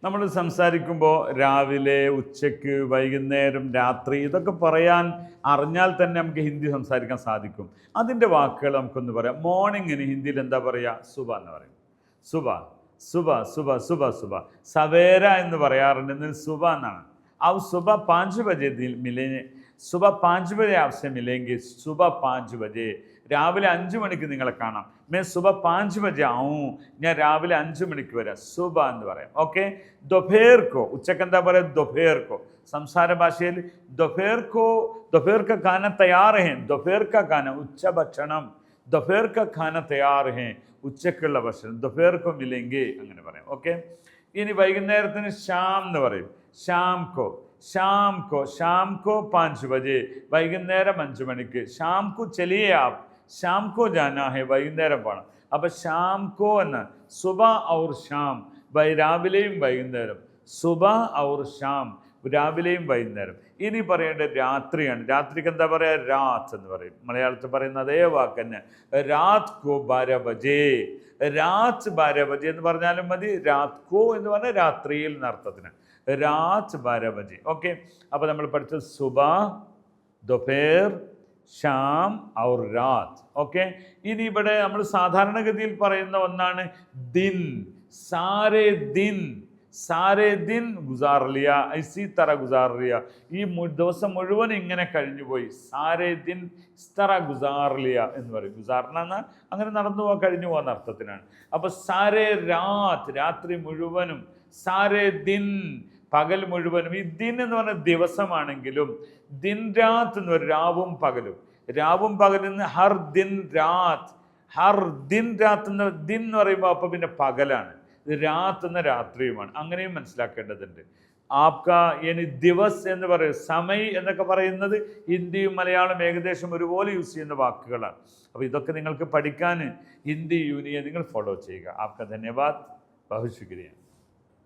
നമ്മൾ സംസാരിക്കുമ്പോൾ രാവിലെ, ഉച്ചയ്ക്ക്, വൈകുന്നേരം, രാത്രി ഇതൊക്കെ പറയാൻ അറിഞ്ഞാൽ തന്നെ നമുക്ക് ഹിന്ദി സംസാരിക്കാൻ സാധിക്കും. അതിൻ്റെ വാക്കുകൾ നമുക്കൊന്ന് പറയാം. മോർണിംഗിന് ഹിന്ദിയിൽ എന്താ പറയുക? സുബ എന്ന് പറയും. സുബ, സുബ, സുബ, സുബ, സുബ. സവേര എന്ന് പറയാറുണ്ട്, ഇന്ന് സുബ എന്നാണ്. अब सुबह 5 बजे मिले, सुबह 5 बजे आपसे मिलेंगे, सुबह 5 बजे. രാവിലെ 5 മണിക്ക് നിങ്ങളെ കാണാം. മേ സുബ 5 ബജെ ആവും, ഞാൻ രാവിലെ 5 മണിക്ക് വരാം. സുബ എന്ന് പറയാം. ഓക്കെ. ദൊഫേർക്കോ, ഉച്ചക്ക് എന്താ പറയുക? ദൊഫേർക്കോ. സംസാര ഭാഷയിൽ ദൊഫേർക്കോ, ദൊഫേർക്ക ഖാന തയ്യാർ ഹേ, ദൊഫേർക്ക ഖാന ഉച്ചഭക്ഷണം, ദൊഫേർക്ക ഖാന തയ്യാർ ഹേ, ഉച്ചക്കുള്ള ഭക്ഷണം, ദൊഫേർക്കോ മിലെങ്കെ അങ്ങനെ പറയാം. ഓക്കെ. ഇനി വൈകുന്നേരത്തിന് ഷാം എന്ന് പറയും. ഷാം കോ, ഷാം കോ, ഷാം കോ 5 ബജെ, വൈകുന്നേരം 5 മണിക്ക്. ഷാം കോ ചലിയേ ആപ്പ്, ഷാം കോ ജാനാ ഹെ, വൈകുന്നേരം പോകണം. അപ്പം ഷാം കോ എന്ന് സുബ ഔർ ഷാം, രാവിലെയും വൈകുന്നേരം. സുബ ഔർ ഷാം, രാവിലെയും വൈകുന്നേരം. ഇനി പറയേണ്ടത് രാത്രിയാണ്. രാത്രിക്ക് എന്താ പറയുക? രാത് എന്ന് പറയും. മലയാളത്തിൽ പറയുന്ന അതേ വാക്ക് തന്നെ. രാത് കോ 12 ബജെ, രാത് 12 ബജെ എന്ന് പറഞ്ഞാലും മതി. രാത് കോ എന്ന് പറഞ്ഞാൽ രാത്രിയിൽ എന്ന അർത്ഥത്തിന്. രാത് 12 ബജെ. ഓക്കെ. അപ്പോൾ നമ്മൾ പഠിച്ചത് സുബ, ദൊപേർ, ഷാം ഔർ രാത്. ഓക്കെ. ഇനി ഇവിടെ നമ്മൾ സാധാരണഗതിയിൽ പറയുന്ന ഒന്നാണ് ദിൻ. സാരേ ദിൻ, സാരേ ദിൻ ഗുസാർ ലിയ, ഇസി തറ ഗുസാർ ലിയ, ഈ ദിവസം മുഴുവൻ ഇങ്ങനെ കഴിഞ്ഞുപോയി. സാരേ ദിൻ ഇസ്തറ ഗുസാർ ലിയ എന്ന് പറയും. ഗുസാറിന എന്നാൽ അങ്ങനെ നടന്നു പോകാൻ, കഴിഞ്ഞു പോകുന്ന അർത്ഥത്തിനാണ്. അപ്പോൾ സാരേ രാത്, രാത്രി മുഴുവനും. സാരേ ദിൻ, പകൽ മുഴുവനും. ഈ ദിൻ എന്ന് പറഞ്ഞ ദിവസമാണെങ്കിലും ദിൻ രാത് എന്ന് പറയും, രാവും പകലും. രാവും പകലിൽ നിന്ന് ഹർ ദിൻ രാത്, ഹർ ദിൻ രാത്ത് എന്ന്, ദിൻ എന്ന് പറയുമ്പോൾ അപ്പം പിന്നെ പകലാണ്. രാത്ത് എന്ന രാത്രിയുമാണ്. അങ്ങനെയും മനസ്സിലാക്കേണ്ടതുണ്ട്. ആപ്ക ഇനി ദിവസ് എന്ന് പറയും, സമയ് എന്നൊക്കെ പറയുന്നത് ഹിന്ദിയും മലയാളം ഏകദേശം ഒരുപോലെ യൂസ് ചെയ്യുന്ന വാക്കുകളാണ്. അപ്പോൾ ഇതൊക്കെ നിങ്ങൾക്ക് പഠിക്കാൻ ഹിന്ദി യൂണിയൻ നിങ്ങൾ ഫോളോ ചെയ്യുക. ആപ്ക ധന്യവാദ്, ബഹുത് ശുക്രിയ.